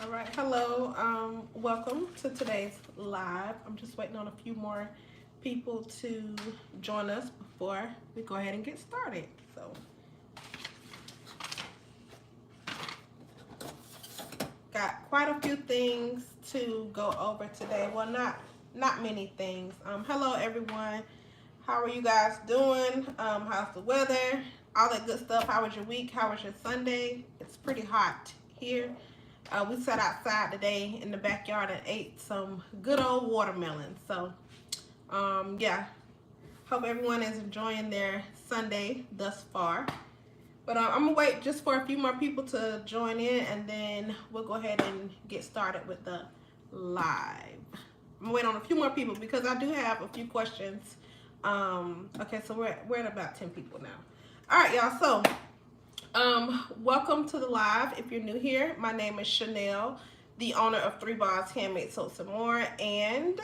All right, hello. Welcome to today's live. I'm just waiting on a few more people to join us before we go ahead and get started. So, got quite a few things to go over today. Well, not many things. Hello everyone. How are you guys doing? How's the weather? All that good stuff. How was your week? How was your Sunday? It's pretty hot here. We sat outside today in the backyard and ate some good old watermelon. So, yeah, hope everyone is enjoying their Sunday thus far. But I'm gonna wait just for a few more people to join in, and then we'll go ahead and get started with the live. I'm gonna wait on a few more people because I do have a few questions. Okay, so we're at about 10 people now. All right, y'all. So, welcome to the live. If you're new here, my name is Chenelle, the owner of 3 Balls Handmade Soaps and More, and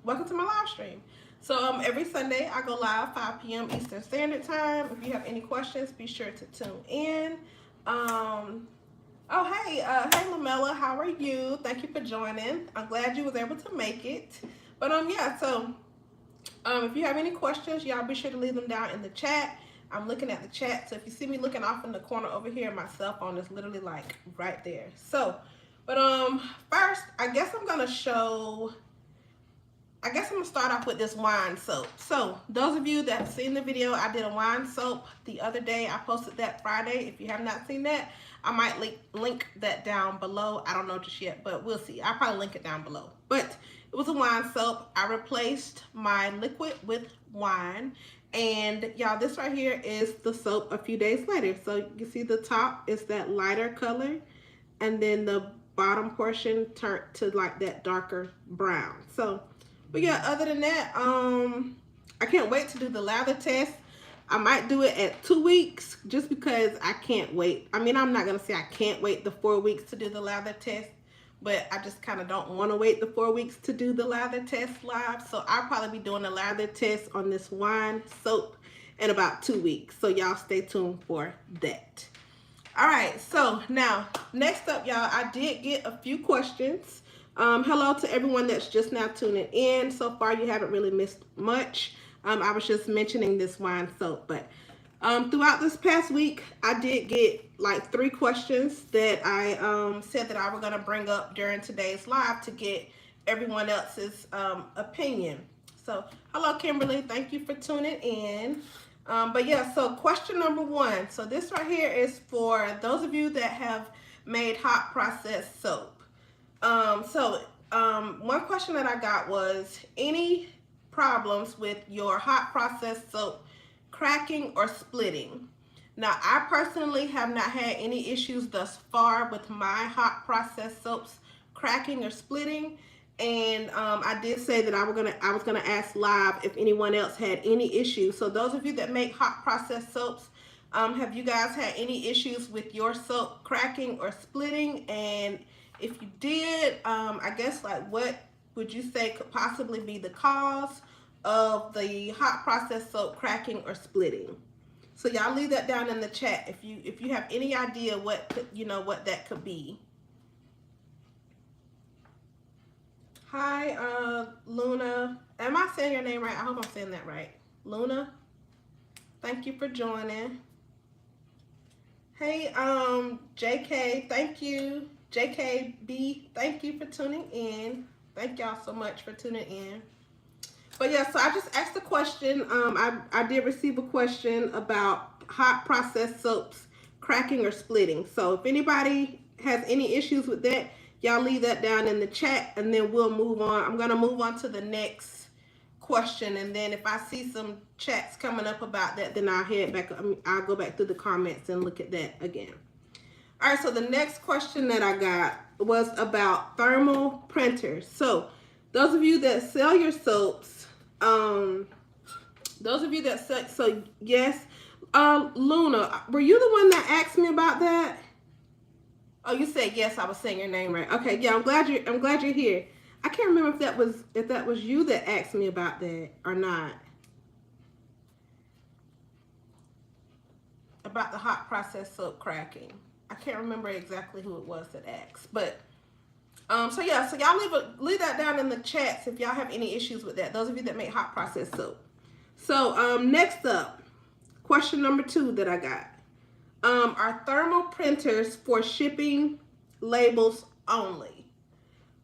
welcome to my live stream. So every Sunday I go live 5 p.m. Eastern Standard Time. If you have any questions, be sure to tune in. Oh hey, hey Lamella, how are you? Thank you for joining. I'm glad you was able to make it. But yeah, so if you have any questions, y'all be sure to leave them down in the chat. I'm looking at the chat, so if you see me looking off in the corner over here, my cell phone is literally like right there. So, but first, I guess I'm gonna start off with this wine soap. So, those of you that have seen the video, I did a wine soap the other day. I posted that Friday. If you have not seen that, I might link that down below. I don't know just yet, but we'll see. I'll probably link it down below. But it was a wine soap. I replaced my liquid with wine. And y'all, this right here is the soap a few days later. So you see the top is that lighter color, and then the bottom portion turned to like that darker brown. So, but yeah, other than that, I can't wait to do the lather test. I might do it at 2 weeks just because I can't wait. I mean, I'm not gonna say I can't wait the 4 weeks to do the lather test, but I just kind of don't want to wait the 4 weeks to do the lather test live. So I'll probably be doing a lather test on this wine soap in about 2 weeks. So y'all stay tuned for that. All right, so now next up, y'all, I did get a few questions. Hello to everyone that's just now tuning in. So far, you haven't really missed much. I was just mentioning this wine soap, but throughout this past week, I did get like 3 questions that I said that I was going to bring up during today's live to get everyone else's opinion. So, hello, Kimberly. Thank you for tuning in. But yeah, so question number 1. So this right here is for those of you that have made hot process soap. One question that I got was, any problems with your hot process soap cracking or splitting? Now, I personally have not had any issues thus far with my hot process soaps cracking or splitting. And I did say that I was gonna ask live if anyone else had any issues. So those of you that make hot process soaps, have you guys had any issues with your soap cracking or splitting? And if you did, I guess like what would you say could possibly be the cause of the hot process soap cracking or splitting? So y'all leave that down in the chat if you have any idea what what that could be. Hi, Luna. Am I saying your name right? I hope I'm saying that right. Luna, thank you for joining. Hey, JK, thank you. JKB, thank you for tuning in. Thank y'all so much for tuning in. But yeah, so I just asked a question. I did receive a question about hot process soaps cracking or splitting. So if anybody has any issues with that, y'all leave that down in the chat, and then we'll move on. I'm gonna move on to the next question, and then if I see some chats coming up about that, then I'll head back. I'll go back through the comments and look at that again. All right, so the next question that I got was about thermal printers. So those of you that sell your soaps, so yes, Luna, were you the one that asked me about that? Oh, you said yes. I was saying your name right. Okay, yeah, I'm glad you're here. I can't remember if that was you that asked me about that or not. About the hot process soap cracking. I can't remember exactly who it was that asked, but So yeah, so y'all leave that down in the chats if y'all have any issues with that. Those of you that make hot process soap. So next up, question number 2 that I got. Are thermal printers for shipping labels only?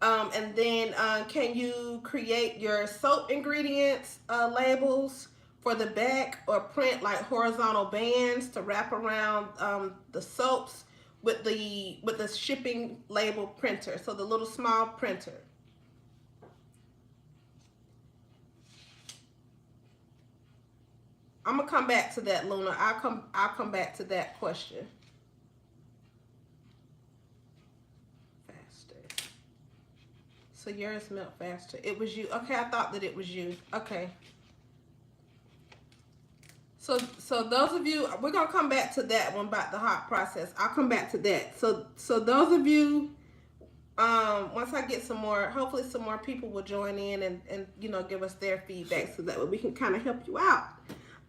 And then can you create your soap ingredients labels for the back, or print like horizontal bands to wrap around the soaps with the shipping label printer? So the little small printer. I'm gonna come back to that, Luna. I'll come back to that question. Faster. So yours melt faster. It was you. Okay, I thought that it was you. Okay. So those of you, we're gonna come back to that one about the hot process. I'll come back to that. So those of you, once I get some more, hopefully some more people will join in and you know, give us their feedback, so that way we can kind of help you out.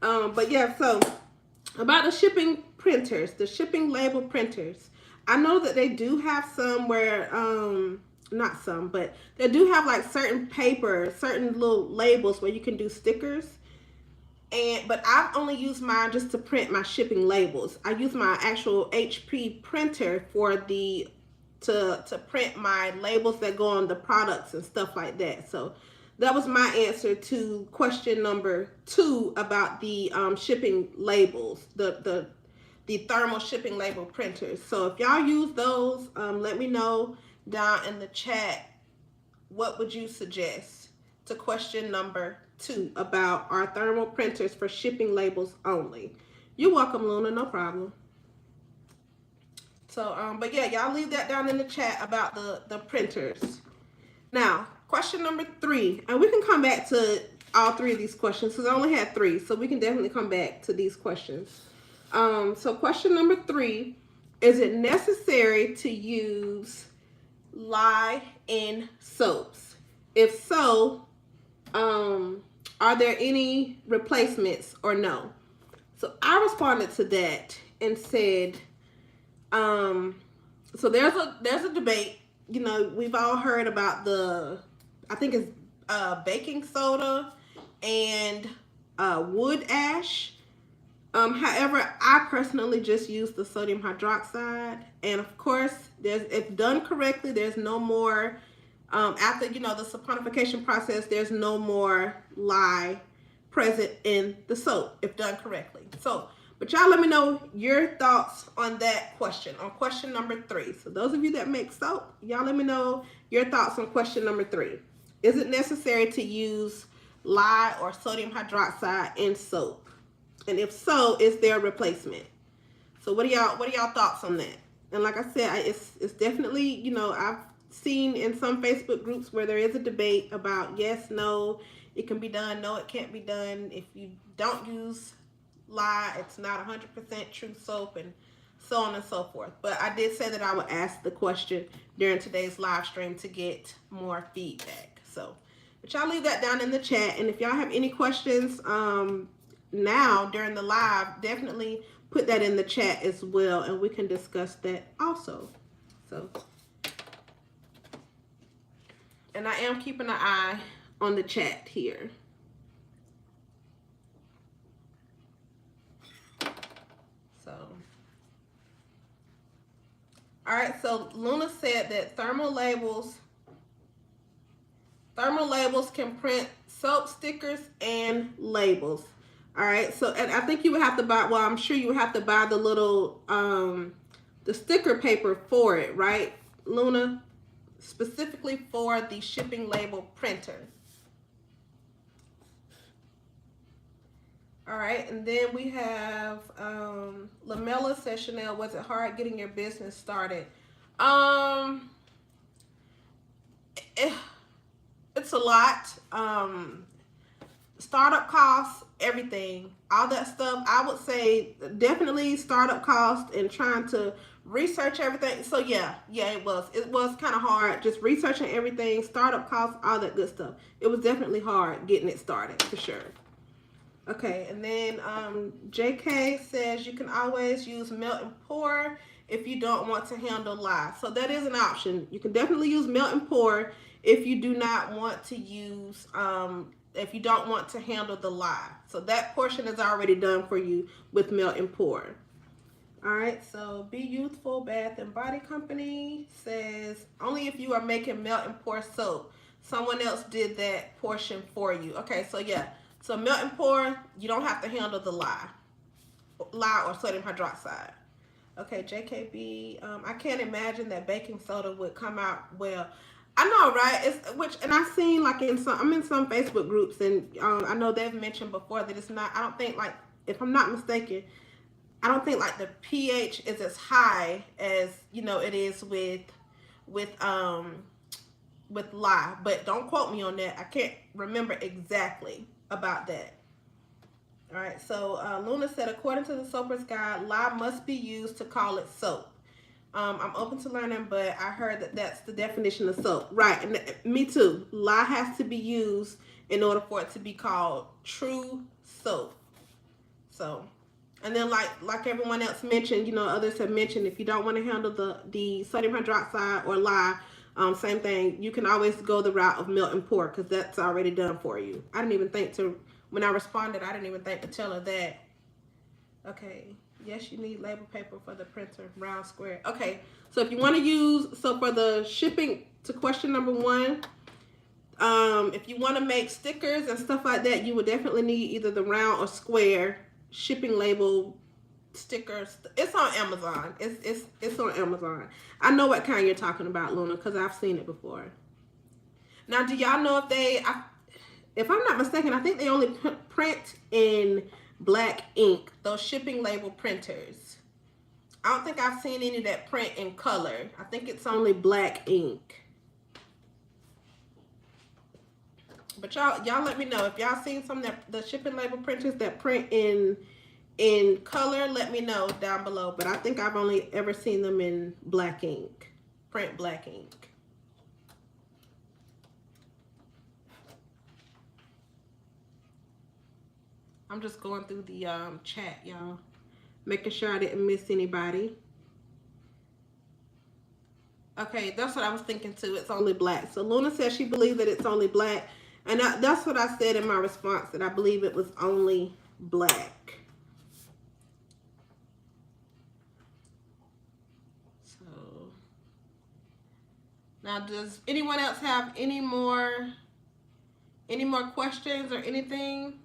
But yeah, so about the shipping printers, the shipping label printers, I know that they do have some where, not some, but they do have like certain paper, certain little labels where you can do stickers. But I've only used mine just to print my shipping labels. I use my actual HP printer for to print my labels that go on the products and stuff like that. So that was my answer to question number 2 about the shipping labels, the thermal shipping label printers. So if y'all use those, let me know down in the chat, what would you suggest to question number 2 about our thermal printers for shipping labels only. You're welcome, Luna, no problem. So but yeah, y'all leave that down in the chat about the printers. Now, question number 3, and we can come back to all 3 of these questions because I only had 3, so we can definitely come back to these questions. So question number 3, is it necessary to use lye in soaps? If so, are there any replacements or no? So I responded to that and said, so there's a debate. You know, we've all heard about I think it's baking soda and wood ash. However, I personally just use the sodium hydroxide, and of course, if done correctly, there's no more. After, you know, the saponification process, there's no more lye present in the soap if done correctly. So, but y'all let me know your thoughts on that question, on question number 3. So those of you that make soap, y'all let me know your thoughts on question number 3. Is it necessary to use lye or sodium hydroxide in soap? And if so, is there a replacement? So what are y'all thoughts on that? And like I said, it's definitely, you know, I've seen in some Facebook groups where there is a debate about yes, no, it can be done, no, it can't be done. If you don't use lye, it's not 100% true soap, and so on and so forth. But I did say that I would ask the question during today's live stream to get more feedback. So, but y'all leave that down in the chat, and if y'all have any questions now during the live, definitely put that in the chat as well, and we can discuss that also. So, and I am keeping an eye on the chat here. So, all right, so Luna said that thermal labels can print soap stickers and labels. All right, so, and I think you would have to buy, well, I'm sure you would have to buy the little, the sticker paper for it, right, Luna? Specifically for the shipping label printer. All right, and then we have Lamella says, Chenelle, was it hard getting your business started? It's a lot. Startup costs, everything, all that stuff. I would say definitely startup costs and trying to research everything. So yeah, it was kind of hard just researching everything, startup costs, all that good stuff. It was definitely hard getting it started, for sure. Okay, and then JK says you can always use melt and pour if you don't want to handle lye. So that is an option. You can definitely use melt and pour if you do not want to use, if you don't want to handle the lye. So that portion is already done for you with melt and pour. All right, so Be Youthful Bath and Body Company says, only if you are making melt and pour soap. Someone else did that portion for you. Okay, so yeah. So melt and pour, you don't have to handle the lye or sodium hydroxide. Okay, JKB, I can't imagine that baking soda would come out well. I know, right? And I've seen like I'm in some Facebook groups, and I know they've mentioned before that it's not. I don't think, like, if I'm not mistaken, I don't think like the pH is as high as, you know, it is with lye. But don't quote me on that. I can't remember exactly about that. All right, so Luna said, according to the Soaper's Guide, lye must be used to call it soap. I'm open to learning, but I heard that that's the definition of soap. Right, and me too. Lye has to be used in order for it to be called true soap. So, and then like everyone else mentioned, you know, others have mentioned, if you don't want to handle the sodium hydroxide or lye, same thing. You can always go the route of melt and pour, because that's already done for you. I didn't even think to... When I responded, I didn't even think to tell her that. Okay. Yes, you need label paper for the printer. Round, square. Okay. So if you want to use... So for the shipping, to question number 1, if you want to make stickers and stuff like that, you would definitely need either the round or square shipping label stickers. It's on Amazon. It's on Amazon. I know what kind you're talking about, Luna, because I've seen it before. Now, do y'all know if they... If I'm not mistaken, I think they only print in black ink, those shipping label printers. I don't think I've seen any that print in color. I think it's only black ink. But y'all let me know if y'all seen some of the shipping label printers that print in color. Let me know down below. But I think I've only ever seen them in black ink, print black ink. I'm just going through the chat, y'all, making sure I didn't miss anybody. Okay, that's what I was thinking too. It's only black. So Luna says she believes that it's only black. And that's what I said in my response, that I believe it was only black. So now, does anyone else have any more questions or anything?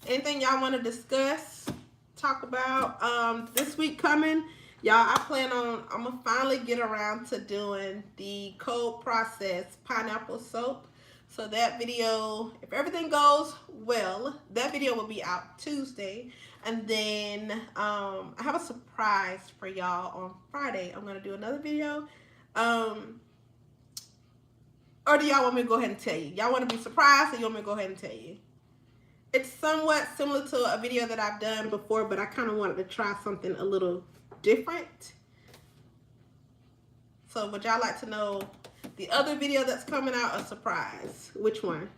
Anything y'all want to discuss, talk about this week coming? Y'all, I'm going to finally get around to doing the cold process pineapple soap. So that video, if everything goes well, that video will be out Tuesday. And then I have a surprise for y'all on Friday. I'm going to do another video. Or do y'all want me to go ahead and tell you? Y'all want to be surprised, or you want me to go ahead and tell you? It's somewhat similar to a video that I've done before, but I kind of wanted to try something a little different. So would y'all like to know the other video that's coming out, a surprise? Which one?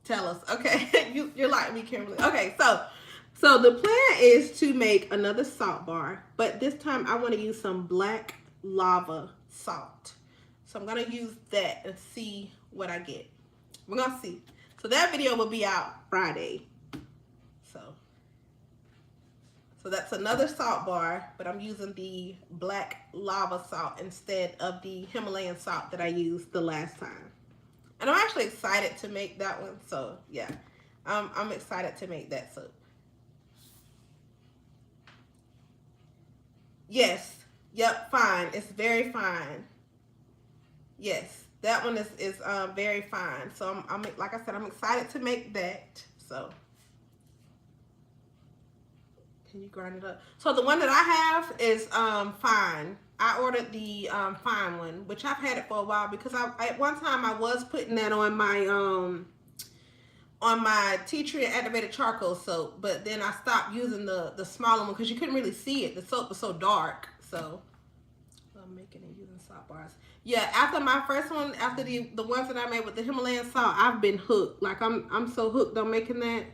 Tell us. Okay, you're like me, Kimberly. Okay, so the plan is to make another salt bar, but this time I want to use some black lava salt. So I'm going to use that and see what I get. We're going to see. So that video will be out Friday. So that's another salt bar, but I'm using the black lava salt instead of the Himalayan salt that I used the last time. And I'm actually excited to make that one. So yeah, I'm excited to make that soap. Yes. Yep. Fine. It's very fine. Yes. That one is very fine. So I'm like I said, I'm excited to make that. So can you grind it up? So the one that I have is fine. I ordered the fine one, which I've had it for a while because at one time I was putting that on my tea tree and activated charcoal soap, but then I stopped using the smaller one because you couldn't really see it. The soap was so dark. So I'm making and using salt bars. Yeah, after my first one, after the ones that I made with the Himalayan salt, I've been hooked. Like I'm so hooked on making that.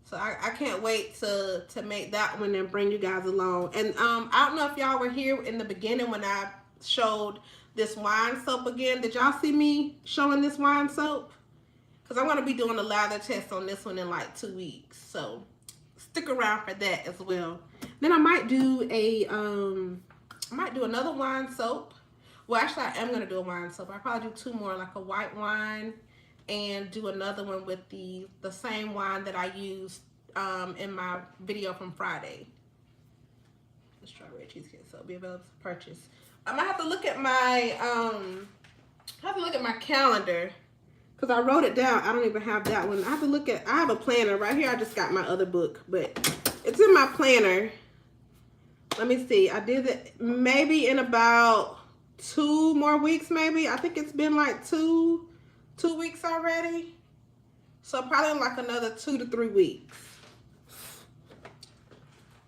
So I can't wait to make that one and bring you guys along. And I don't know if y'all were here in the beginning when I showed this wine soap again. Did y'all see me showing this wine soap? Because I'm going to be doing a lather test on this one in like 2 weeks. So stick around for that as well. Then I might do another wine soap. Well, actually, I am going to do a wine soap. I'll probably do 2 more, like a white wine and do another one with the same wine that I used in my video from Friday. The strawberry cheesecake soap be available to purchase. I might have to look at my calendar because I wrote it down. I don't even have that one. I have to look at. I have a planner right here. I just got my other book, but it's in my planner. Let me see. I did it maybe in about 2 more weeks. Maybe I think it's been like two weeks already. So probably in like another 2 to 3 weeks.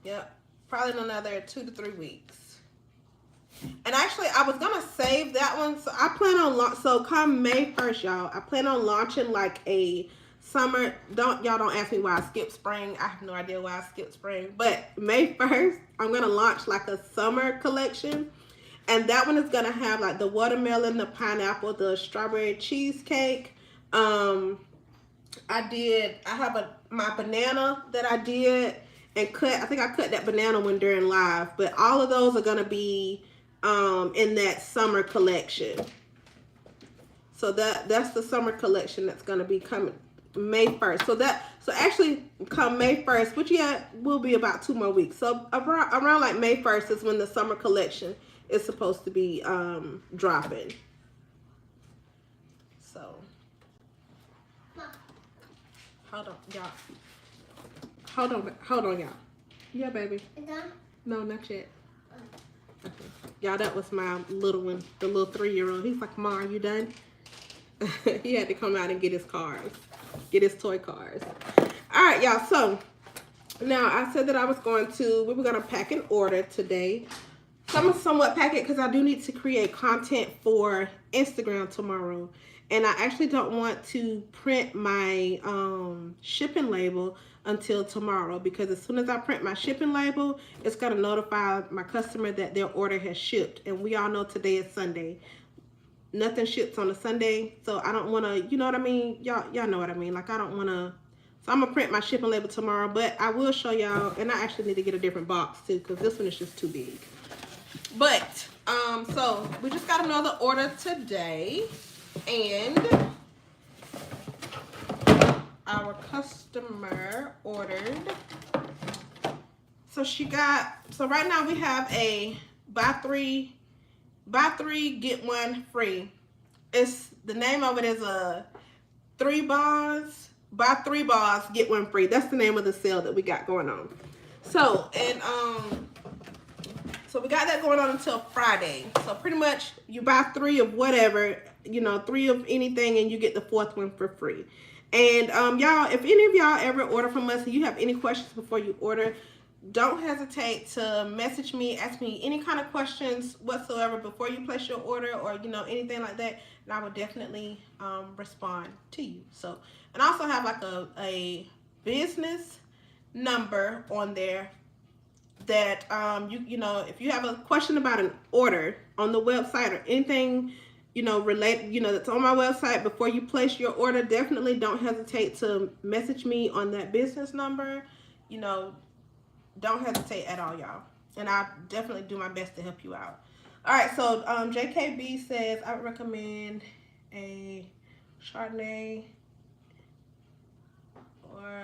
Yep, probably in another 2 to 3 weeks. And actually, I was gonna save that one. So I plan on so come May 1st, y'all. I plan on launching like a summer. Y'all don't ask me why I skipped spring. I have no idea why I skipped spring. But May 1st, I'm gonna launch like a summer collection. And that one is gonna have like the watermelon, the pineapple, the strawberry cheesecake. I have my banana that I did and cut. I think I cut that banana one during live. But all of those are gonna be in that summer collection. So that's the summer collection that's gonna be coming May 1st. So actually come May 1st, which will be about 2 more weeks. So around like May 1st is when the summer collection is supposed to be dropping. So hold on, y'all. Hold on, y'all. Yeah, baby. No, not yet. Okay. Y'all, that was my little one, the little 3-year-old. He's like, "Mom, are you done?" He had to come out and get his cars, get his toy cars. All right, y'all. So now I said that we were gonna pack an order today. So I'm somewhat pack it because I do need to create content for Instagram tomorrow. And I actually don't want to print my shipping label until tomorrow, because as soon as I print my shipping label, it's going to notify my customer that their order has shipped. And we all know today is Sunday. Nothing ships on a Sunday, so I don't want to, you know what I mean? Y'all know what I mean. Like, I don't want to. So I'm going to print my shipping label tomorrow, but I will show y'all. And I actually need to get a different box too, because this one is just too big. But so we just got another order today, and our customer ordered. So right now we have a buy three get one free. The name of it is a 3 bars, buy 3 bars get one free. That's the name of the sale that we got going on. So so we got that going on until Friday. So pretty much you buy 3 of whatever, 3 of anything, and you get the 4th one for free. And y'all, if any of y'all ever order from us and you have any questions before you order, don't hesitate to message me, ask me any kind of questions whatsoever before you place your order, or anything like that, and I will definitely respond to you. So, and I also have like a business number on there that if you have a question about an order on the website or anything related, that's on my website, before you place your order, definitely don't hesitate to message me on that business number. Don't hesitate at all, y'all. And I definitely do my best to help you out. All right, so JKB says, I would recommend a Chardonnay or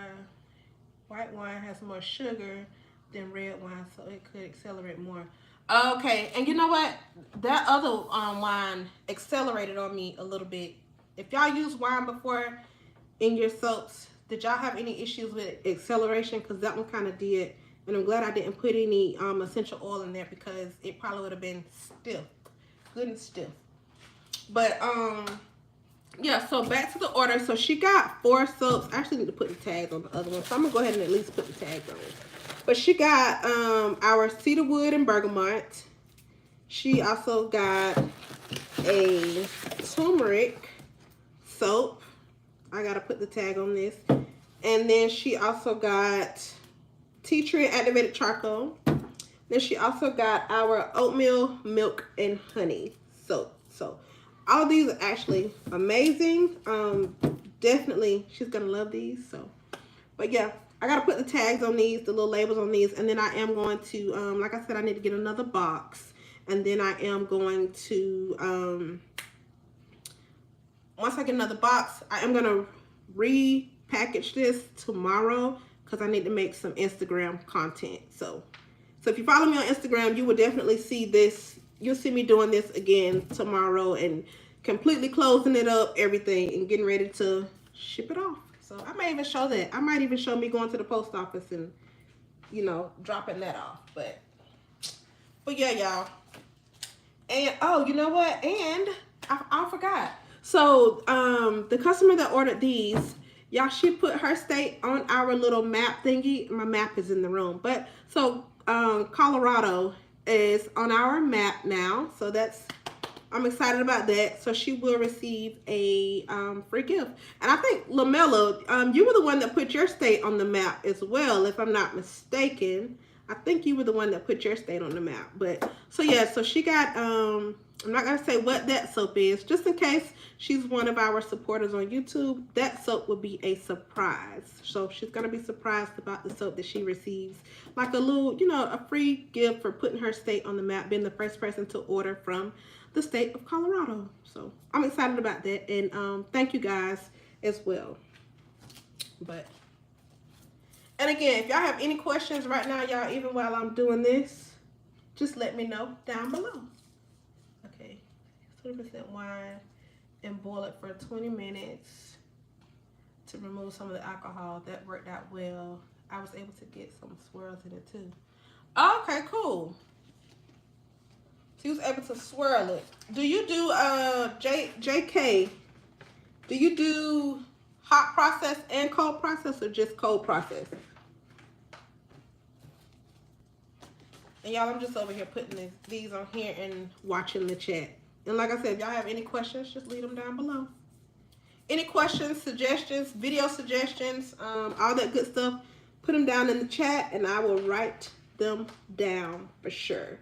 white wine has more sugar than red wine, so it could accelerate more. Okay, and you know what? That other wine accelerated on me a little bit. If y'all used wine before in your soaps, did y'all have any issues with acceleration? Because that one kind of did. And I'm glad I didn't put any essential oil in there, because it probably would have been stiff. Good and stiff. But, yeah, so back to the order. So she got 4 soaps. I actually need to put the tags on the other one, so I'm going to go ahead and at least put the tags on it. But she got our cedarwood and bergamot. She also got a turmeric soap. I got to put the tag on this. And then she also got tea tree activated charcoal. Then she also got our oatmeal, milk, and honey soap. So all of these are actually amazing. Definitely she's gonna love these. So, but yeah, I gotta put the tags on these, the little labels on these, and then I am going to like I said, I need to get another box, and then I am going to once I get another box, I am gonna repackage this tomorrow because I need to make some Instagram content. So if you follow me on Instagram, you will definitely see this. You'll see me doing this again tomorrow and completely closing it up, everything, and getting ready to ship it off. So I may even show that. I might even show me going to the post office and, you know, dropping that off. But yeah, y'all. And, oh, you know what? And I forgot. So the customer that ordered these, y'all, she put her state on our little map thingy. My map is in the room. But so Colorado is on our map now, so I'm excited about that. So she will receive a free gift. And I think LaMelo, you were the one that put your state on the map as well, if I'm not mistaken. I think you were the one that put your state on the map. But so yeah, so she got I'm not gonna say what that soap is, just in case she's one of our supporters on YouTube. That soap will be a surprise. So she's gonna be surprised about the soap that she receives, like a little, you know, a free gift for putting her state on the map, being the first person to order from the state of Colorado. So I'm excited about that, and thank you guys as well. And again, if y'all have any questions right now, y'all, even while I'm doing this, just let me know down below. Okay, 20% wine, and boil it for 20 minutes to remove some of the alcohol. That worked out well. I was able to get some swirls in it too. Okay, cool. She was able to swirl it. Do you do JK? Do you do hot process and cold process, or just cold process? And y'all, I'm just over here putting these on here and watching the chat. And like I said, if y'all have any questions, just leave them down below. Any questions, suggestions, video suggestions, all that good stuff, put them down in the chat and I will write them down for sure.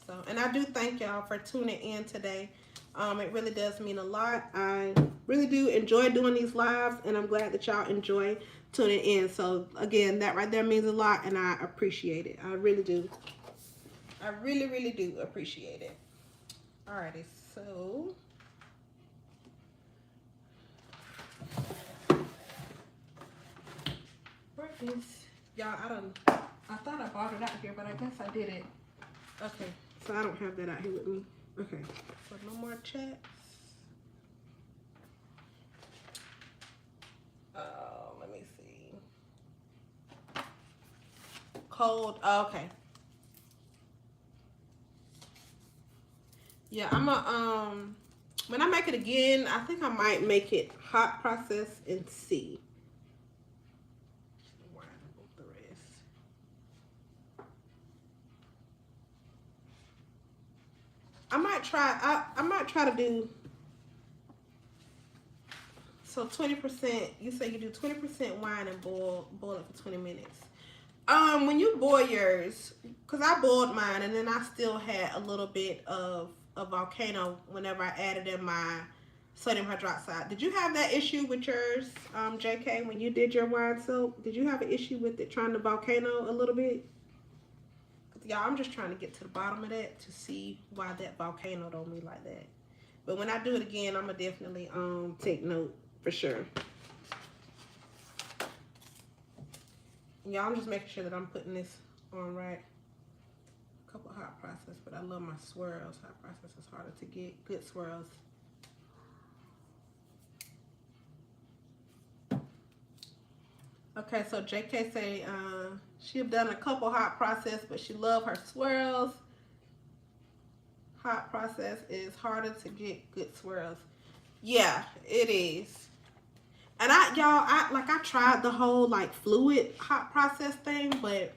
So, and I do thank y'all for tuning in today. It really does mean a lot. I really do enjoy doing these lives, and I'm glad that y'all enjoy tuning in. So again, that right there means a lot, and I appreciate it. I really do. I really, really do appreciate it. Alrighty, so where is y'all? I thought I bought it out here, but I guess I didn't. Okay, so I don't have that out here with me. Okay, so no more chats. Let me see. Cold. Oh, okay. Yeah, I'm when I make it again, I think I might make it hot process and see. I might try. I might try to do. So 20%. You say you do 20% wine and boil it for 20 minutes. When you boil yours, cause I boiled mine and then I still had a little bit of a volcano whenever I added in my sodium hydroxide. Did you have that issue with yours, JK, when you did your wine soap? Did you have an issue with it trying to volcano a little bit? Y'all, I'm just trying to get to the bottom of that to see why that volcanoed on me like that. But when I do it again, I'm gonna definitely take note for sure. Y'all, I'm just making sure that I'm putting this on right. A couple hot process, but I love my swirls. Hot process is harder to get. Good swirls. Okay, so JK say she have done a couple hot process, but she love her swirls. Hot process is harder to get good swirls. Yeah, it is. And I tried the whole like fluid hot process thing, but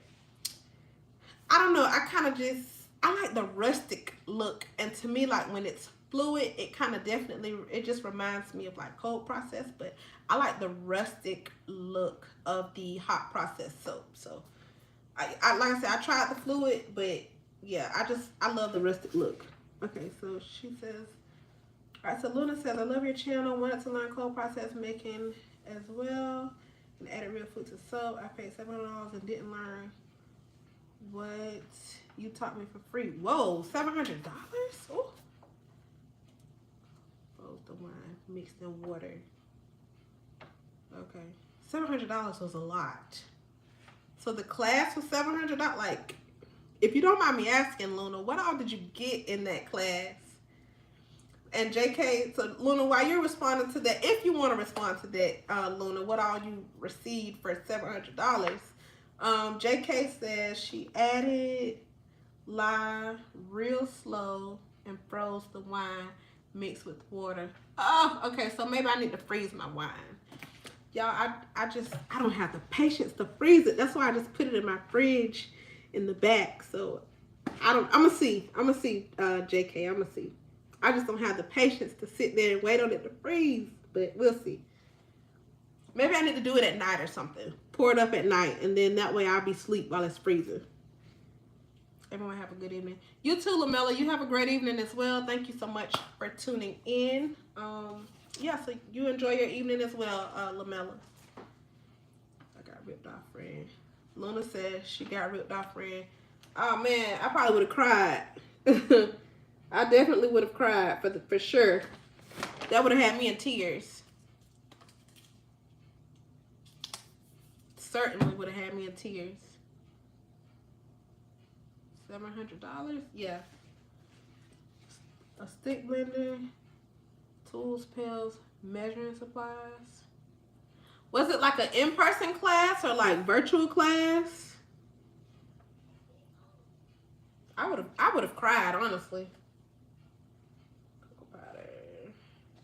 I don't know. I like the rustic look, and to me, like when it's fluid, it kind of definitely, it just reminds me of like cold process, but I like the rustic look of the hot process soap. So I like I said, I tried the fluid, but yeah, I love the rustic look. Okay, so she says, all right, so Luna says, I love your channel, wanted to learn cold process making as well, and added real food to soap. I paid $700 and didn't learn what you taught me for free. Whoa, $700? Oh. Both the wine mixed in water. Okay, $700 was a lot. So the class was $700. Like, if you don't mind me asking, Luna, what all did you get in that class? And JK, so Luna, while you're responding to that, if you want to respond to that, Luna, what all you received for $700? JK says she added lye real slow and froze the wine mixed with water. Oh, okay, so maybe I need to freeze my wine. Y'all, I don't have the patience to freeze it. That's why I just put it in my fridge in the back. So I'm gonna see, JK, I'm gonna see. I just don't have the patience to sit there and wait on it to freeze, but we'll see. Maybe I need to do it at night or something. Pour it up at night, and then that way I'll be asleep while it's freezing. Everyone have a good evening. You too, Lamella. You have a great evening as well. Thank you so much for tuning in. Yeah, so you enjoy your evening as well, Lamella. I got ripped off, friend. Luna says she got ripped off, friend. Oh man, I probably would have cried. I definitely would have cried for sure. That would have had me in tears. Certainly would have had me in tears. $700? Yeah. A stick blender, tools, pills, measuring supplies. Was it like an in-person class or like virtual class? I would have cried, honestly.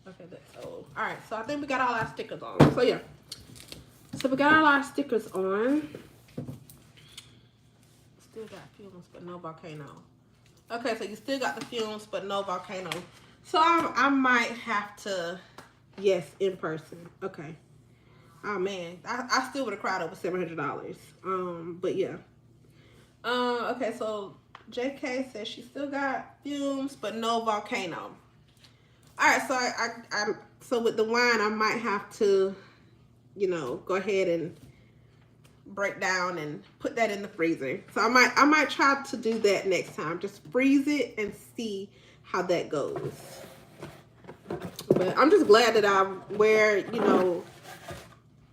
Okay, that's old. All right, so I think we got all our stickers on. So yeah, so we got all our stickers on. Still got fumes, but no volcano. Okay, so you still got the fumes, but no volcano. So I might have to, yes, in person. Okay. Oh man, I still would have cried over $700. But yeah. Okay, so JK says she still got fumes, but no volcano. All right, so so with the wine, I might have to, you know, go ahead and break down and put that in the freezer. So I might try to do that next time. Just freeze it and see how that goes. But I'm just glad that I wear, you know,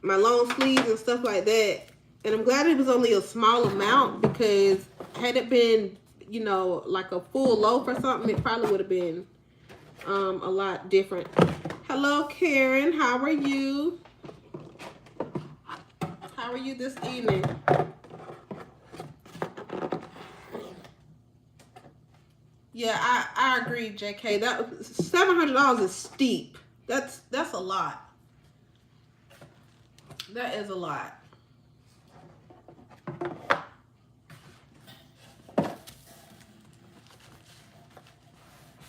my long sleeves and stuff like that. And I'm glad it was only a small amount, because had it been, you know, like a full loaf or something, it probably would have been a lot different. Hello, Karen. How are you? How are you this evening? Yeah, I agree, JK. That $700 is steep. That's a lot. That is a lot.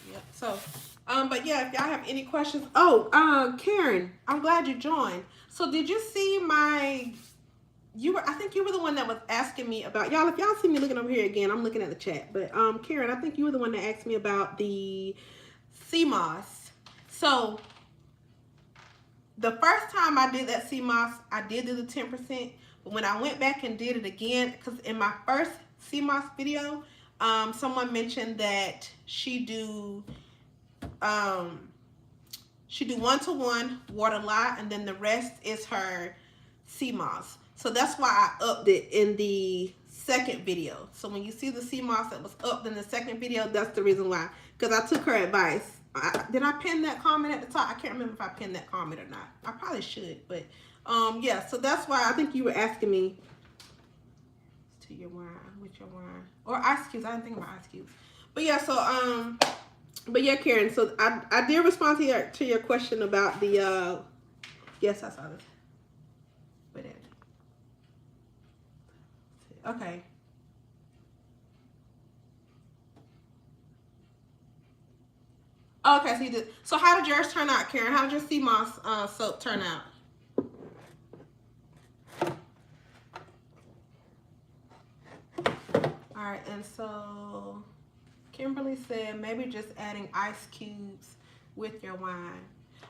Yep. So, but yeah, if y'all have any questions, Karen, I'm glad you joined. So, did you see my? I think you were the one that was asking me about, y'all. If y'all see me looking over here again, I'm looking at the chat. But Karen, I think you were the one that asked me about the CMOS. So the first time I did that CMOS, I did do the 10%. But when I went back and did it again, because in my first CMOS video, someone mentioned that she do 1-to-1 water lye, and then the rest is her CMOS. So that's why I upped it in the second video. So when you see the CMOS that was upped in the second video, that's the reason why. Because I took her advice. Did I pin that comment at the top? I can't remember if I pinned that comment or not. I probably should. But yeah, so that's why I think you were asking me to your wine, with your wine. Or ice cubes. I didn't think about ice cubes. But yeah, so but yeah, Karen, so I did respond to your question about the yes, I saw this. Wait a minute. Okay. Okay, so you did. So how did yours turn out, Karen? How did your sea moss soap turn out? All right, and so Kimberly said maybe just adding ice cubes with your wine.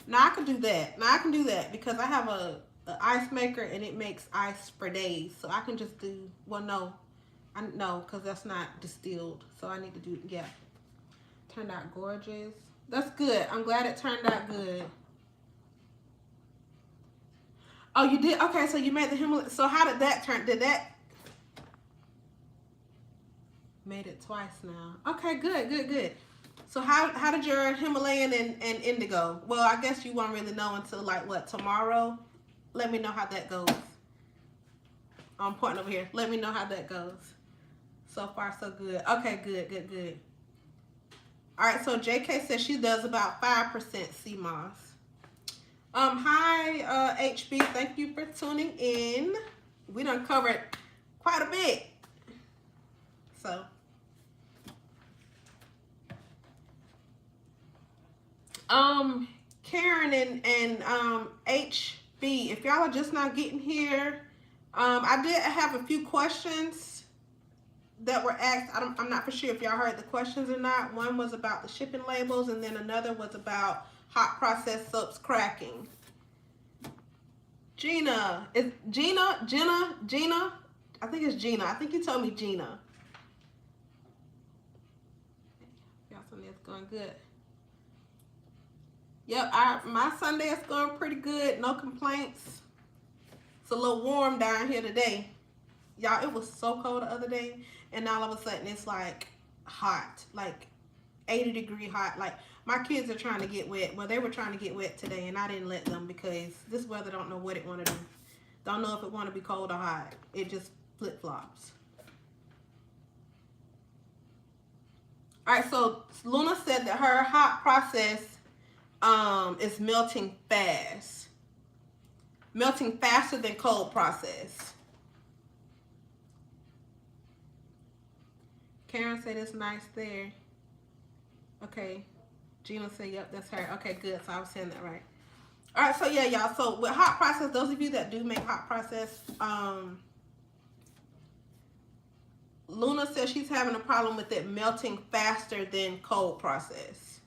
Now I can do that. Now I can do that because I have a ice maker and it makes ice for days. So I can just do, well, no, because that's not distilled. So I need to do, yeah. Turned out gorgeous. That's good. I'm glad it turned out good. Oh, you did? Okay, so you made the Himalayan. So how did that turn? Did that? Made it twice now. Okay, good. So how did your Himalayan and indigo? Well, I guess you won't really know until like what, tomorrow? Let me know how that goes. I'm pointing over here. Let me know how that goes. So far, so good. Okay, good. All right, so JK says she does about 5% sea moss. Hi, HB. Thank you for tuning in. We done covered quite a bit. So, Karen and HB, if y'all are just not getting here, I did have a few questions that were asked. I'm not for sure if y'all heard the questions or not. One was about the shipping labels, and then another was about hot process soaps cracking. Gina? I think it's Gina. I think you told me Gina. Y'all, Sunday's going good. Yep, my Sunday is going pretty good. No complaints. It's a little warm down here today. Y'all, it was so cold the other day, and all of a sudden it's like hot, like 80-degree hot. Like my kids are trying to get wet. Well, they were trying to get wet today, and I didn't let them because this weather don't know what it want to do. Don't know if it want to be cold or hot. It just flip-flops. All right, so Luna said that her hot process is melting fast. Melting faster than cold process. Karen said it's nice there. Okay. Gina said, yep, that's her. Okay, good. So I was saying that right. All right, so yeah, y'all. So with hot process, those of you that do make hot process, Luna says she's having a problem with it melting faster than cold process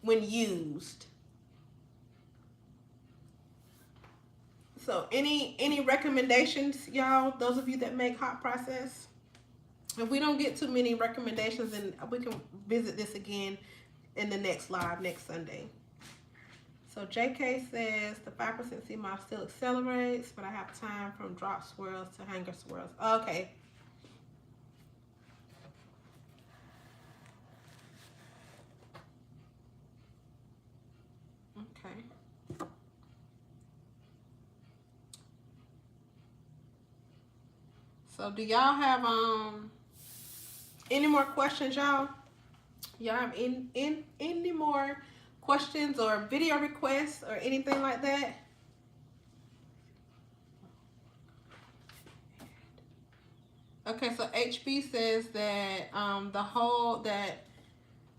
when used. So any recommendations, y'all, those of you that make hot process? If we don't get too many recommendations, then we can visit this again in the next live next Sunday. So JK says the 5% sea moss still accelerates, but I have time from drop swirls to hanger swirls. Okay. Okay. So do y'all have any more questions, y'all? Y'all have any more questions or video requests or anything like that? Okay, so HB says that that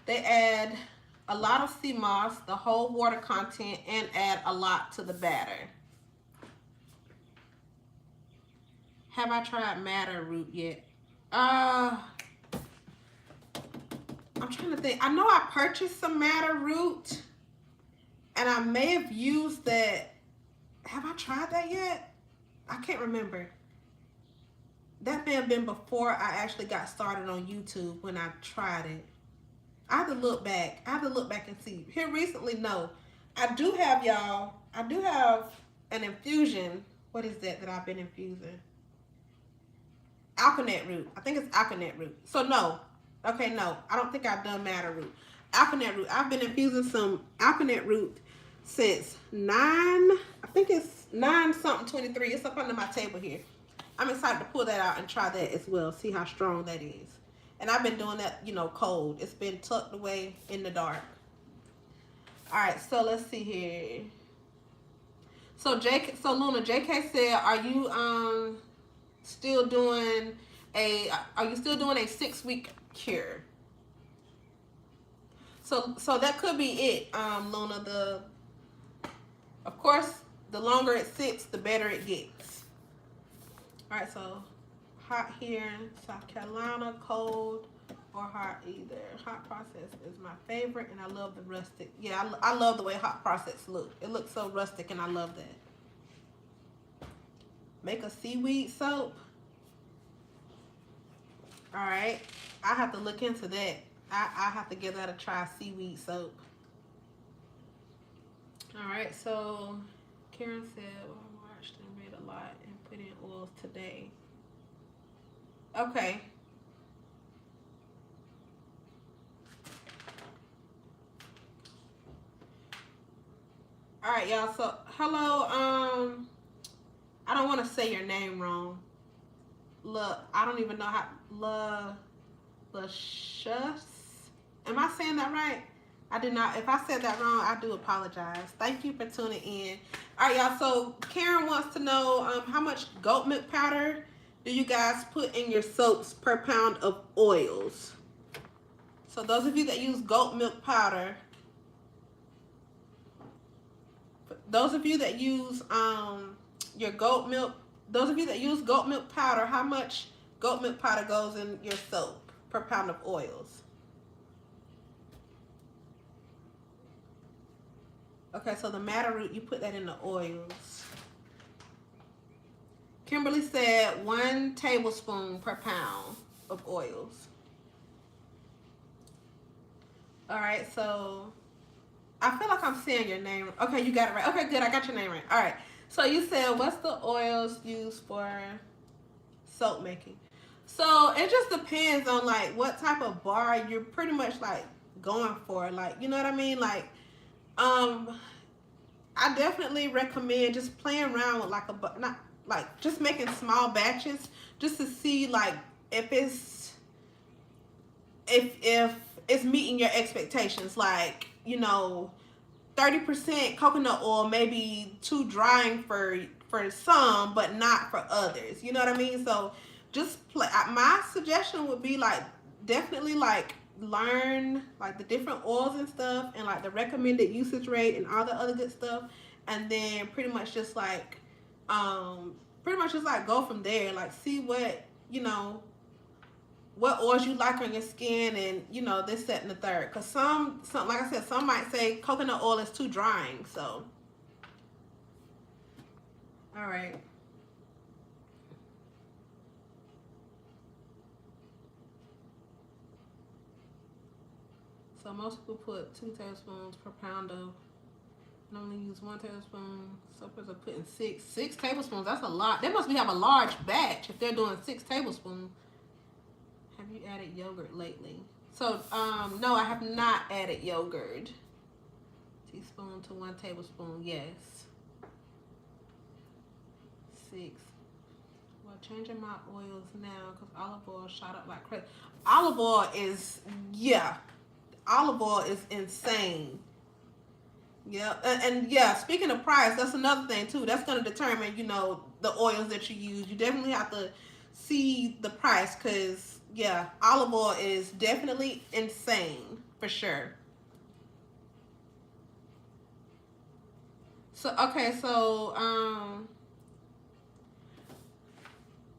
they add a lot of sea moss, the whole water content, and add a lot to the batter. Have I tried madder root yet? I'm trying to think. I know I purchased some madder root, and I may have used that. Have I tried that yet? I can't remember. That may have been before I actually got started on YouTube when I tried it. I have to look back. I have to look back and see. Here recently, no. I do have, y'all, I do have an infusion. What is that I've been infusing? Alkanet root. I think it's alkanet root. So no. Okay, no. I don't think I've done madder root. Alkanet root. I've been infusing some alkanet root since 9/something/23. It's up under my table here. I'm excited to pull that out and try that as well. See how strong that is. And I've been doing that, you know, cold. It's been tucked away in the dark. All right, so let's see here. So Luna, JK said, are you still doing a 6-week cure? So that could be it, Luna. Of course, the longer it sits, the better it gets. All right, so hot here in South Carolina, cold or hot either. Hot process is my favorite, and I love the rustic. Yeah, I love the way hot process look. It looks so rustic, and I love that. Make a seaweed soap. All right, I have to look into that. I have to give that a try, seaweed soap. All right, so Karen said, well, I washed and made a lot and put in oils today. Okay. All right, y'all. So, hello. I don't want to say your name wrong. Look, I don't even know how. Lashus. Am I saying that right? I did not. If I said that wrong, I do apologize. Thank you for tuning in. All right, y'all. So Karen wants to know how much goat milk powder do you guys put in your soaps per pound of oils? So those of you that use goat milk powder, those of you that use your goat milk, those of you that use goat milk powder, how much goat milk powder goes in your soap per pound of oils? Okay, so the madder root, you put that in the oils. Kimberly said 1 tablespoon per pound of oils. All right, so I feel like I'm saying your name. Okay, you got it right. Okay, good, I got your name right. All right, so you said what's the oils used for soap making? So it just depends on like what type of bar you're pretty much like going for. Like, you know what I mean? Like, I definitely recommend just playing around with like not like just making small batches just to see like if it's meeting your expectations. Like, you know, 30% coconut oil may be too drying for some, but not for others. You know what I mean? So just play. My suggestion would be like definitely like learn like the different oils and stuff and like the recommended usage rate and all the other good stuff, and then pretty much just like go from there. Like see what, you know, what oils you like on your skin, and you know this, that, and the third. Because some like I said, some might say coconut oil is too drying. So all right. So most people put 2 tablespoons per pound of. Normally use 1 tablespoon. Some people are putting 6 tablespoons. That's a lot. They must have a large batch if they're doing 6 tablespoons. Have you added yogurt lately? So no, I have not added yogurt. Teaspoon to 1 tablespoon. Yes. 6. Well, changing my oils now because olive oil shot up like crazy. Olive oil is, yeah. Olive oil is insane. Yeah, and yeah, speaking of price, that's another thing too. That's going to determine, you know, the oils that you use. You definitely have to see the price because, yeah, olive oil is definitely insane for sure. So, okay, so,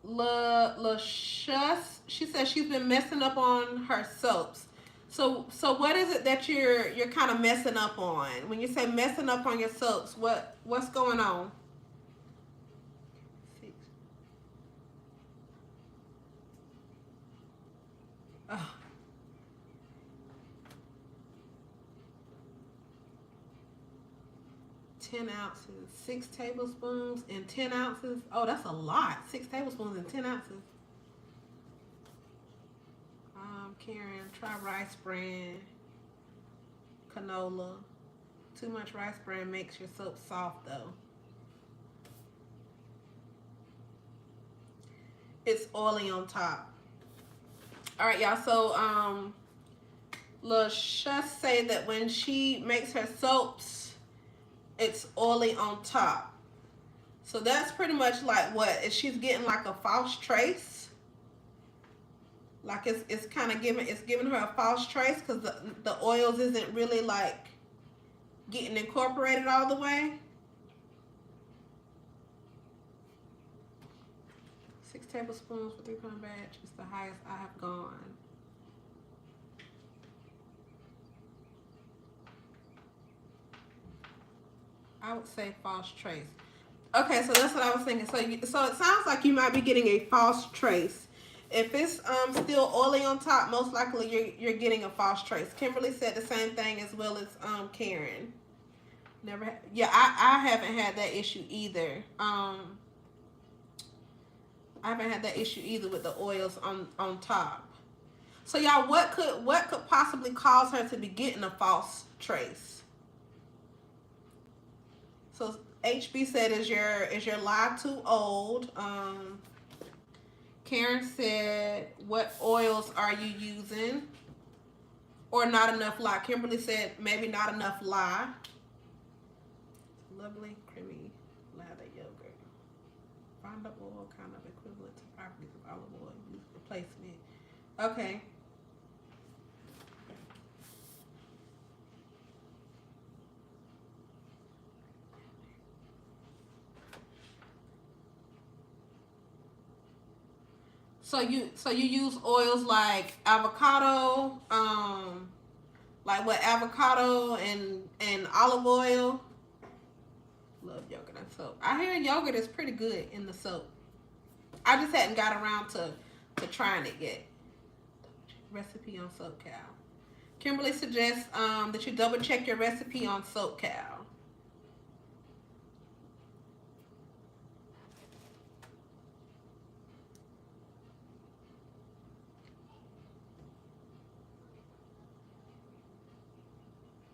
Shus, she says she's been messing up on her soaps. So what is it that you're kind of messing up on? When you say messing up on your soaps, what's going on? 6. Oh. 10 ounces, 6 tablespoons, and 10 ounces. Oh, that's a lot. 6 tablespoons and 10 ounces. Karen, try rice bran, canola. Too much rice bran makes your soap soft though. It's oily on top. All right, y'all. So LaSha say that when she makes her soaps, it's oily on top. So that's pretty much like what? Is she's getting like a false trace? Like it's kind of giving her a false trace because the oils isn't really like getting incorporated all the way. 6 tablespoons for 3-pound batch is the highest I have gone. I would say false trace. Okay, so that's what I was thinking. So it sounds like you might be getting a false trace. If it's still oily on top, most likely you're getting a false trace. Kimberly said the same thing as well as Karen. Yeah, I haven't had that issue either. I haven't had that issue either with the oils on top. So y'all, what could possibly cause her to be getting a false trace? So HB said, is your lye too old? Karen said, what oils are you using? Or not enough lye. Kimberly said, maybe not enough lye. Lovely creamy lather yogurt. Find the oil kind of equivalent to properties of olive oil. Use replacement. Okay. So you use oils like avocado, like what, avocado and olive oil. Love yogurt and soap. I hear yogurt is pretty good in the soap. I just hadn't got around to trying it yet. Recipe on Soap Cow. Kimberly suggests that you double check your recipe on Soap Cow.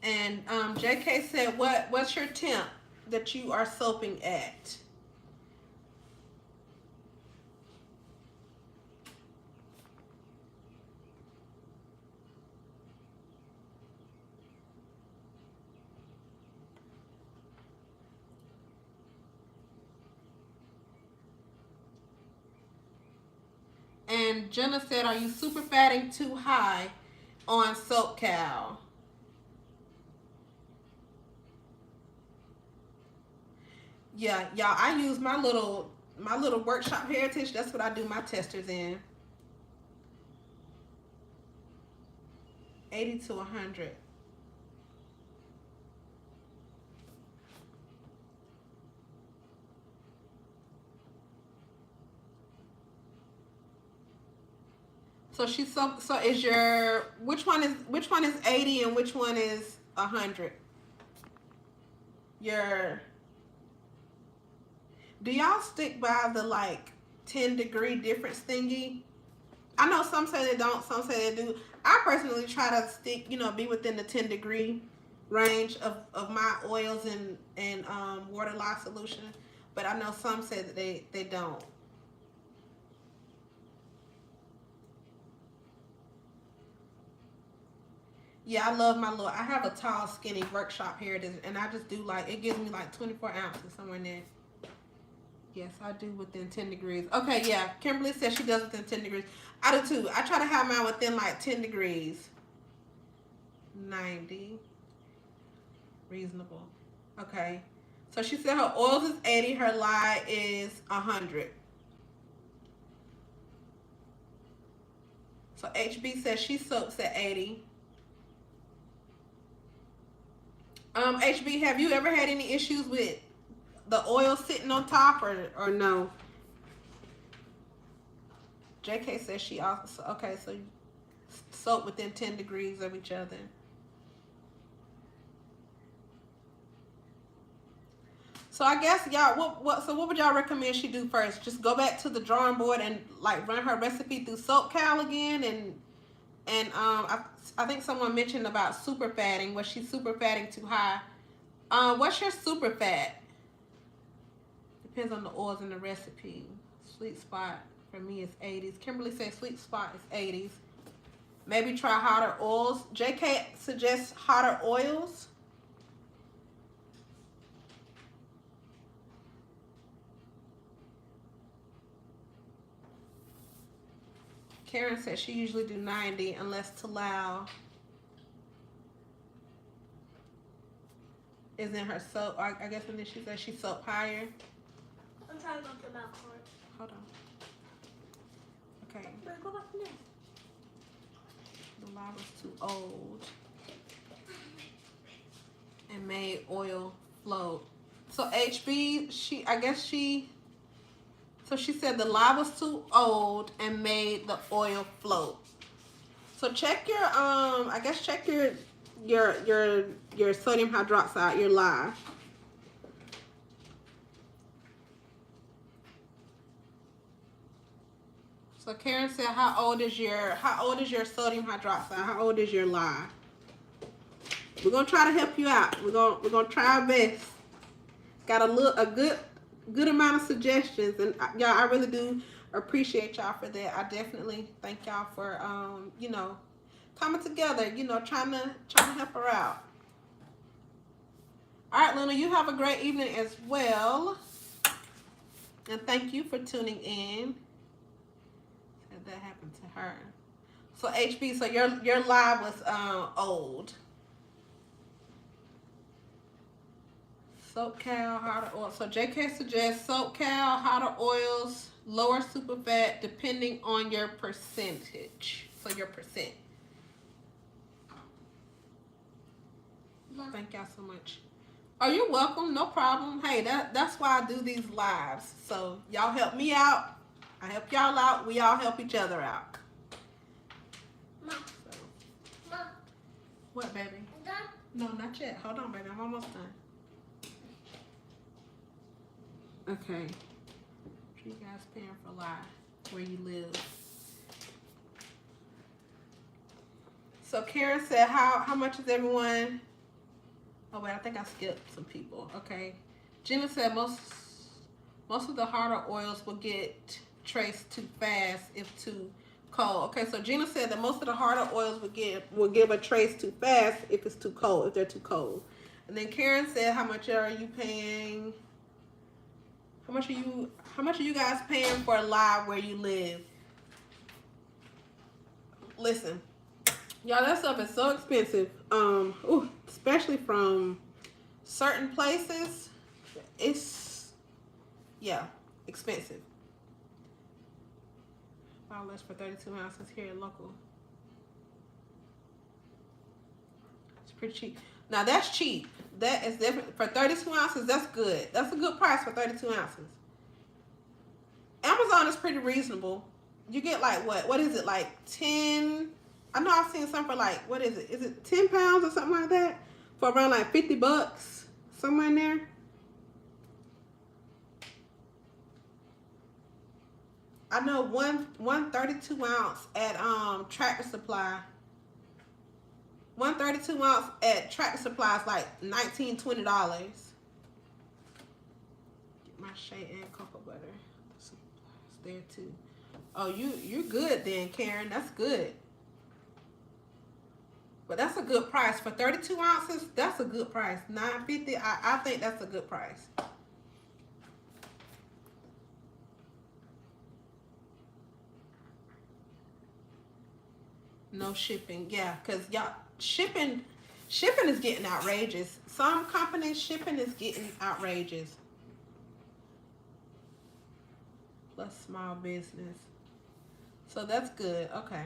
And JK said, what's your temp that you are soaping at? And Jenna said, are you super fatting too high on Soap Cow? Yeah, y'all, I use my little workshop heritage. That's what I do my testers in. 80 to 100. So so is your which one is 80 and which one is 100? Do y'all stick by the like 10-degree difference thingy? I know some say they don't, some say they do. I personally try to stick, be within the 10-degree range of my oils and water lye solution. But I know some say that they don't. Yeah, I love I have a tall, skinny workshop here, and I just do it gives me like 24 ounces somewhere in there. Yes, I do within 10 degrees. Okay, yeah, Kimberly says she does within 10 degrees. I do too. I try to have mine within like 10 degrees. 90. Reasonable. Okay. So she said her oils is 80, her lye is 100. So HB says she soaps at 80. HB, have you ever had any issues with the oil sitting on top or no? JK says she also, okay, so you soap within 10 degrees of each other. So I guess y'all, what would y'all recommend she do first? Just go back to the drawing board and like run her recipe through Soap Cow again, and I think someone mentioned about super fatting. Was she super fatting too high? What's your super fat? Depends on the oils in the recipe. Sweet spot for me is 80s. Kimberly says sweet spot is 80s. Maybe try hotter oils. JK suggests hotter oils. Karen said she usually do 90 unless too loud is in her soap. I guess, and then she said she soap higher. I'm trying to go to my card. Hold on. Okay. Wait, go back to this. The lava's too old and made oil float. So HB, so she said the lava's too old and made the oil float. So check your I guess check your sodium hydroxide, your lye. So Karen said, how old is your sodium hydroxide? How old is your lye? We're gonna try to help you out. We're gonna try our best. Got a good amount of suggestions, and y'all, I really do appreciate y'all for that. I definitely thank y'all for you know, coming together, you know, trying to help her out. All right, Luna, you have a great evening as well, and thank you for tuning in. Said that happened to her. So HB, so your live was old. Soap cow, harder oil. So JK suggests soap cow, harder oils, lower super fat, depending on your percentage. So your percent. Thank y'all so much. Oh, you're welcome. No problem. Hey, that's why I do these lives. So y'all help me out. I help y'all out. We all help each other out. Mom. So. Mom. What, baby? Done? No, not yet. Hold on, baby. I'm almost done. Okay. What you guys paying for live where you live? So Karen said, how much is everyone? Oh wait, I think I skipped some people. Okay. Gina said most of the harder oils will get traced too fast if too cold. Okay, so Gina said that most of the harder oils will give a trace too fast if it's too cold, if they're too cold. And then Karen said, how much are you paying? How much are you guys paying for a live where you live? Listen, y'all, that stuff is so expensive. Especially from certain places, it's expensive. $5 for 32 ounces here in local. It's pretty cheap. Now that's cheap. That is definitely for 32 ounces. That's good. That's a good price for 32 ounces. Amazon is pretty reasonable. You get like what is it, like 10? I know I've seen some for like, what is it? Is it 10 pounds or something like that? For around like $50, somewhere in there. I know one 32 ounce at Tractor Supply. One 32 ounce at Tractor Supply is like $19, $20. Get my shea and cocoa butter. It's there too. Oh, you're good then, Karen. That's good. But that's a good price for 32 ounces. That's a good price. $9.50. I think that's a good price. No shipping. Yeah, because y'all shipping is getting outrageous. Some companies shipping is getting outrageous. Plus small business. So that's good. Okay.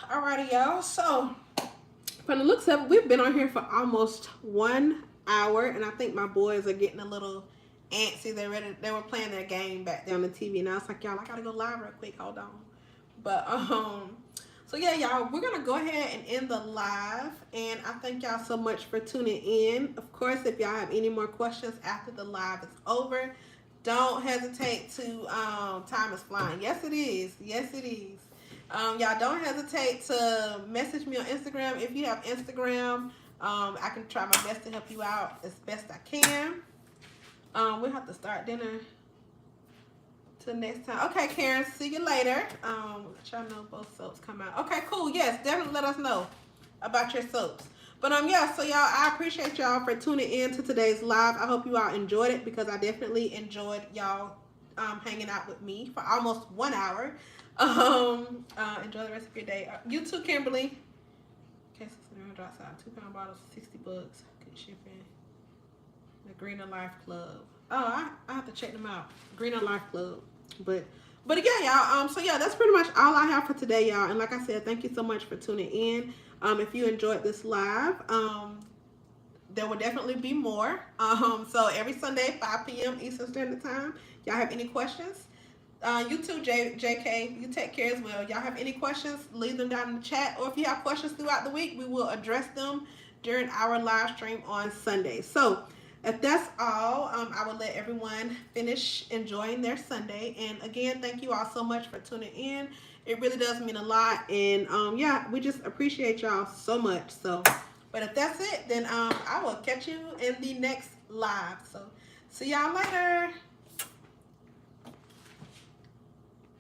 Alrighty, y'all. So from the looks of it, we've been on here for almost 1 hour, and I think my boys are getting a little antsy. They were playing their game back there on the TV, and I was like, y'all, I gotta go live real quick. Hold on. But so yeah, y'all, we're gonna go ahead and end the live, and I thank y'all so much for tuning in. Of course, if y'all have any more questions after the live is over, don't hesitate to time is flying. Yes, it is. Yes, it is. Y'all don't hesitate to message me on Instagram. If you have Instagram, I can try my best to help you out as best I can. We'll have to start dinner till next time. Okay, Karen, see you later. Let y'all know both soaps come out. Okay, cool. Yes, definitely let us know about your soaps. But But yeah, so y'all, I appreciate y'all for tuning in to today's live. I hope you all enjoyed it because I definitely enjoyed y'all hanging out with me for almost 1 hour. Enjoy the rest of your day. You too, Kimberly. Okay, so drops out 2-pound bottles, $60. Good shipping. The Greener Life Club. Oh, I have to check them out. Greener Life Club. But again, y'all, so yeah, that's pretty much all I have for today, y'all. And like I said, thank you so much for tuning in. If you enjoyed this live, there will definitely be more. So every Sunday, 5 p.m. Eastern Standard Time. Y'all have any questions? You too, JK. You take care as well. Y'all have any questions? Leave them down in the chat. Or if you have questions throughout the week, we will address them during our live stream on Sunday. So if that's all, I will let everyone finish enjoying their Sunday. And again, thank you all so much for tuning in. It really does mean a lot. And yeah, we just appreciate y'all so much. So, but if that's it, then I will catch you in the next live. So see y'all later.